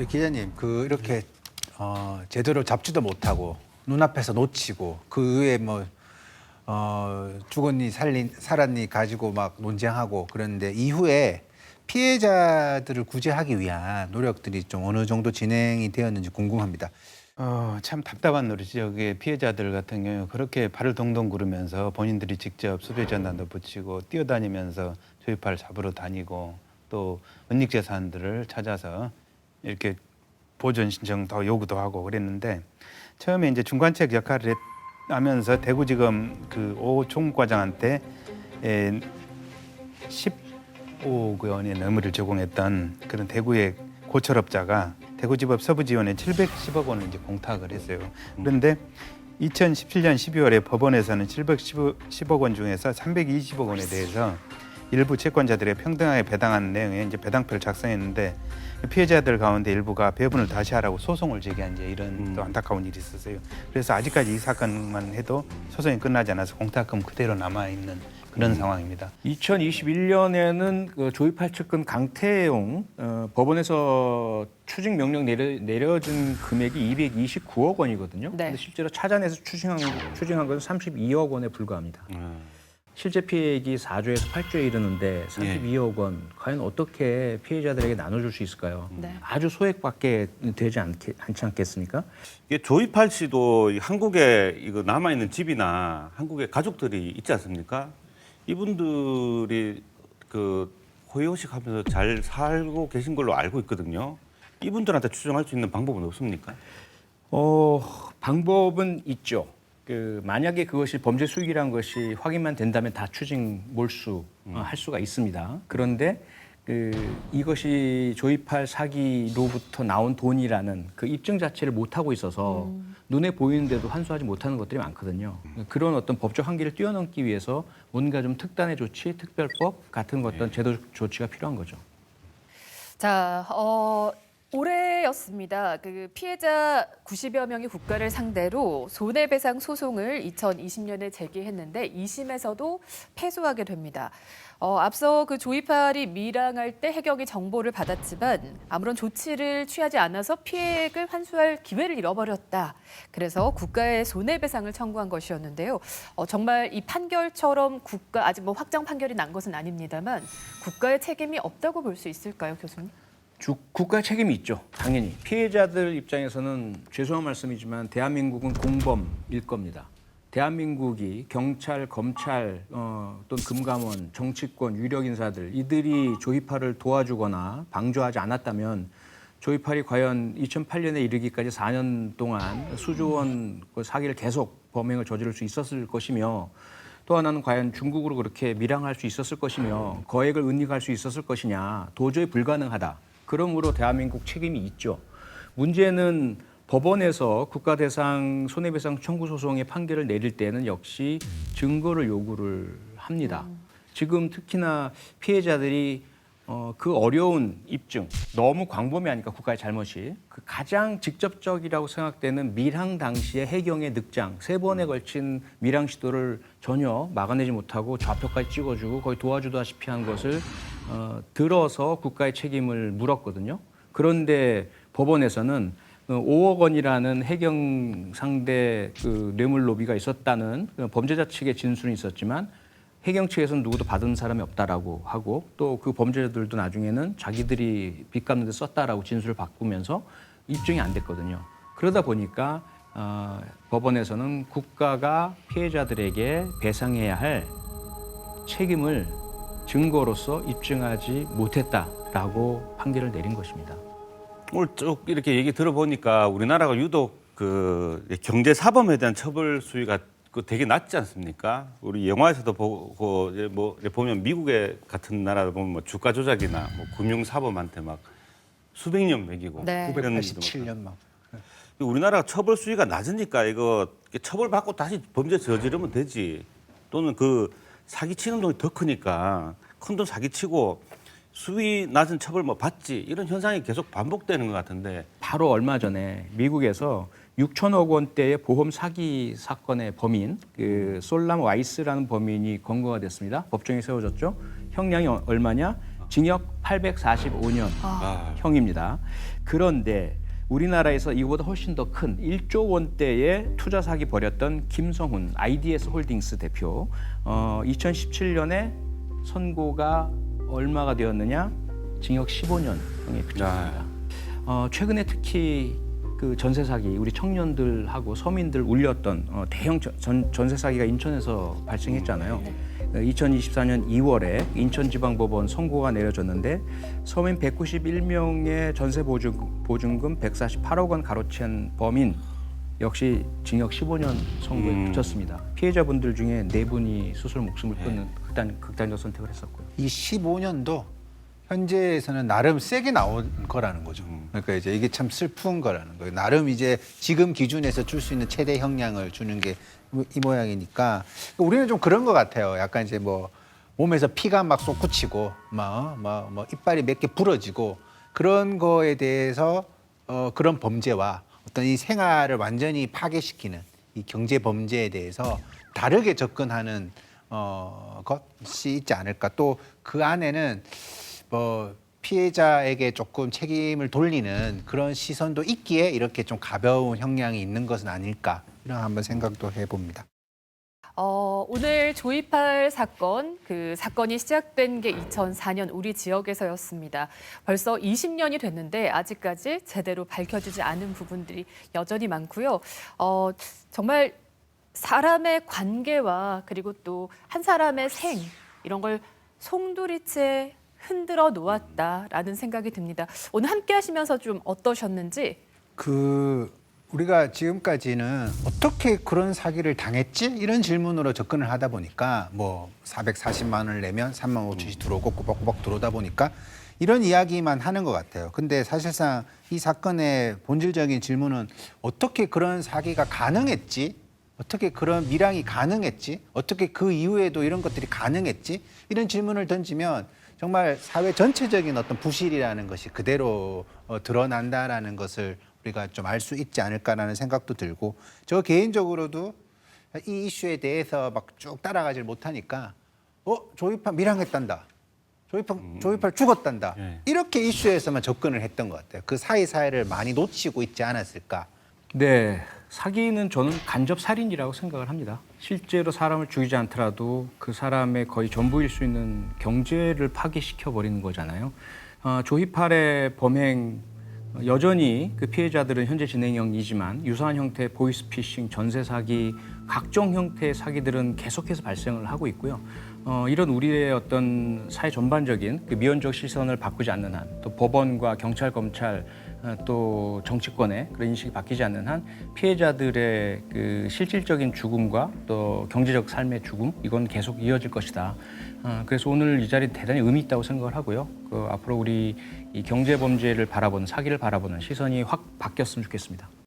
기자님, 이렇게 제대로 잡지도 못하고 눈앞에서 놓치고 그 외에 뭐 죽었니 살았니 가지고 막 논쟁하고 그런데 이후에 피해자들을 구제하기 위한 노력들이 좀 어느 정도 진행이 되었는지 궁금합니다. 참 답답한 노릇이죠. 그게 피해자들 같은 경우 그렇게 발을 동동 구르면서 본인들이 직접 수배 전단도 붙이고 뛰어다니면서 조이파를 잡으러 다니고 또 은닉 재산들을 찾아서 이렇게 보존 신청 더 요구도 하고 그랬는데 처음에 이제 중간책 역할을 하면서 대구지검 그 오 총무과장한테 15억 원의 뇌물을 제공했던 그런 대구의 고철업자가 대구지법 서부지원에 710억 원을 이제 공탁을 했어요. 그런데 2017년 12월에 법원에서는 710억 원 중에서 320억 원에 대해서 일부 채권자들의 평등하게 배당한 내용의 이제 배당표를 작성했는데 피해자들 가운데 일부가 배분을 다시 하라고 소송을 제기한 이제 이런 또 안타까운 일이 있었어요. 그래서 아직까지 이 사건만 해도 소송이 끝나지 않아서 공탁금 그대로 남아 있는 그런 상황입니다. 2021년에는 그 조이팔 측근 강태용 법원에서 추징 명령 내려진 금액이 229억 원이거든요. 네. 근데 실제로 찾아내서 추징한 것은 32억 원에 불과합니다. 실제 피해액이 4조에서 8조에 이르는데 32억 원 과연 어떻게 피해자들에게 나눠줄 수 있을까요? 네. 아주 소액밖에 되지 않지 않겠습니까? 이게 조이팔 씨도 한국에 이거 남아 있는 집이나 한국에 가족들이 있지 않습니까? 이분들이 그 호의호식하면서 잘 살고 계신 걸로 알고 있거든요. 이분들한테 추정할 수 있는 방법은 없습니까? 방법은 있죠. 만약에 그것이 범죄 수익이라는 것이 확인만 된다면 다 추징 몰수할 수가 있습니다. 그런데 이것이 조이팔 사기로부터 나온 돈이라는 그 입증 자체를 못 하고 있어서 눈에 보이는데도 환수하지 못하는 것들이 많거든요. 그런 어떤 법적 한계를 뛰어넘기 위해서 뭔가 좀 특단의 조치, 특별법 같은 어떤 제도 조치가 필요한 거죠. 자, 올해였습니다. 그 피해자 90여 명이 국가를 상대로 손해배상 소송을 2020년에 제기했는데 2심에서도 패소하게 됩니다. 앞서 그 조이팔이 밀항할 때 해경이 정보를 받았지만 아무런 조치를 취하지 않아서 피해액을 환수할 기회를 잃어버렸다. 그래서 국가에 손해배상을 청구한 것이었는데요. 정말 이 판결처럼 아직 뭐 확정 판결이 난 것은 아닙니다만 국가의 책임이 없다고 볼 수 있을까요, 교수님? 국가의 책임이 있죠. 당연히. 피해자들 입장에서는 죄송한 말씀이지만 대한민국은 공범일 겁니다. 대한민국이 경찰, 검찰, 또는 금감원, 정치권, 유력 인사들 이들이 조이팔을 도와주거나 방조하지 않았다면 조이팔이 과연 2008년에 이르기까지 4년 동안 수조 원 사기를 계속 범행을 저지를 수 있었을 것이며 또 하나는 과연 중국으로 그렇게 밀항할 수 있었을 것이며 거액을 은닉할 수 있었을 것이냐 도저히 불가능하다. 그러므로 대한민국 책임이 있죠. 문제는 법원에서 국가대상 손해배상 청구 소송의 판결을 내릴 때는 역시 증거를 요구를 합니다. 지금 특히나 피해자들이 그 어려운 입증, 너무 광범위하니까 국가의 잘못이 그 가장 직접적이라고 생각되는 밀항 당시의 해경의 늑장, 3번에 걸친 밀항 시도를 전혀 막아내지 못하고 좌표까지 찍어주고 거의 도와주다시피 한 것을 들어서 국가의 책임을 물었거든요. 그런데 법원에서는 5억 원이라는 해경 상대 뇌물 로비가 있었다는 범죄자 측의 진술이 있었지만 해경 측에서는 누구도 받은 사람이 없다라고 하고 또 그 범죄자들도 나중에는 자기들이 빚 갚는 데 썼다라고 진술을 바꾸면서 입증이 안 됐거든요. 그러다 보니까 법원에서는 국가가 피해자들에게 배상해야 할 책임을 증거로서 입증하지 못했다라고 판결을 내린 것입니다. 오늘 쭉 이렇게 얘기 들어보니까 우리나라가 유독 그 경제 사범에 대한 처벌 수위가 되게 낮지 않습니까? 우리 영화에서도 보고 뭐 보면 미국의 같은 나라 보면 뭐 주가 조작이나 뭐 금융 사범한테 막 수백 년 먹이고 네. 987년 막. 우리나라가 처벌 수위가 낮으니까 이거 처벌받고 다시 범죄 저지르면 되지. 또는 그 사기치는 돈이 더 크니까 큰 돈 사기치고 수위 낮은 처벌 뭐 받지 이런 현상이 계속 반복되는 것 같은데 바로 얼마 전에 미국에서 6천억 원대의 보험 사기 사건의 범인 솔람 와이스라는 범인이 검거가 됐습니다. 법정에 세워졌죠. 형량이 얼마냐? 징역 845년 형입니다. 그런데 우리나라에서 이거보다 훨씬 더 큰 1조 원대의 투자 사기 벌였던 김성훈 IDS 홀딩스 대표 2017년에 선고가 얼마가 되었느냐? 징역 15년형에 그쳤습니다. 최근에 특히 그 전세 사기 우리 청년들하고 서민들 울렸던 대형 전세 사기가 인천에서 발생했잖아요. 2024년 2월에 인천지방법원 선고가 내려졌는데 서민 191명의 전세 보증금 148억 원 가로챈 범인 역시 징역 15년 선고에 그쳤습니다. 피해자분들 중에 4분이 스스로 목숨을 끊는 극단적 선택을 했었고요. 이 15년도 현재에서는 나름 세게 나온 거라는 거죠. 그러니까 이제 이게 참 슬픈 거라는 거예요. 나름 이제 지금 기준에서 줄 수 있는 최대 형량을 주는 게 이 모양이니까 우리는 좀 그런 것 같아요. 약간 이제 뭐 몸에서 피가 막 솟구치고 뭐 이빨이 몇 개 부러지고 그런 거에 대해서 그런 범죄와 어떤 이 생활을 완전히 파괴시키는 이 경제 범죄에 대해서 다르게 접근하는 것이 있지 않을까. 또 그 안에는 뭐 피해자에게 조금 책임을 돌리는 그런 시선도 있기에 이렇게 좀 가벼운 형량이 있는 것은 아닐까 이런 한번 생각도 해봅니다. 오늘 조이팔 사건, 그 사건이 시작된 게 2004년 우리 지역에서였습니다. 벌써 20년이 됐는데 아직까지 제대로 밝혀지지 않은 부분들이 여전히 많고요. 정말 사람의 관계와 그리고 또 한 사람의 생 이런 걸 송두리째 흔들어 놓았다라는 생각이 듭니다. 오늘 함께 하시면서 좀 어떠셨는지? 우리가 지금까지는 어떻게 그런 사기를 당했지? 이런 질문으로 접근을 하다 보니까 뭐 440만 원을 내면 3만 5천씩 들어오고 꼬박꼬박 들어오다 보니까 이런 이야기만 하는 것 같아요. 근데 사실상 이 사건의 본질적인 질문은 어떻게 그런 사기가 가능했지? 어떻게 그런 밀항이 가능했지? 어떻게 그 이후에도 이런 것들이 가능했지? 이런 질문을 던지면 정말 사회 전체적인 어떤 부실이라는 것이 그대로 드러난다라는 것을 우리가 좀 알 수 있지 않을까라는 생각도 들고 저 개인적으로도 이 이슈에 대해서 막 쭉 따라가질 못하니까 조이팔 밀항했단다. 조이팔 죽었단다. 이렇게 이슈에서만 접근을 했던 것 같아요. 그 사이사이를 많이 놓치고 있지 않았을까. 네, 사기는 저는 간접 살인이라고 생각을 합니다. 실제로 사람을 죽이지 않더라도 그 사람의 거의 전부일 수 있는 경제를 파괴시켜 버리는 거잖아요. 조이팔의 범행 여전히 그 피해자들은 현재 진행형이지만 유사한 형태의 보이스피싱, 전세 사기, 각종 형태의 사기들은 계속해서 발생을 하고 있고요. 이런 우리의 어떤 사회 전반적인 그 미온적 시선을 바꾸지 않는 한, 또 법원과 경찰, 검찰, 또 정치권의 그런 인식이 바뀌지 않는 한 피해자들의 그 실질적인 죽음과 또 경제적 삶의 죽음 이건 계속 이어질 것이다. 그래서 오늘 이 자리 대단히 의미 있다고 생각을 하고요. 앞으로 우리 이 경제 범죄를 바라보는 사기를 바라보는 시선이 확 바뀌었으면 좋겠습니다.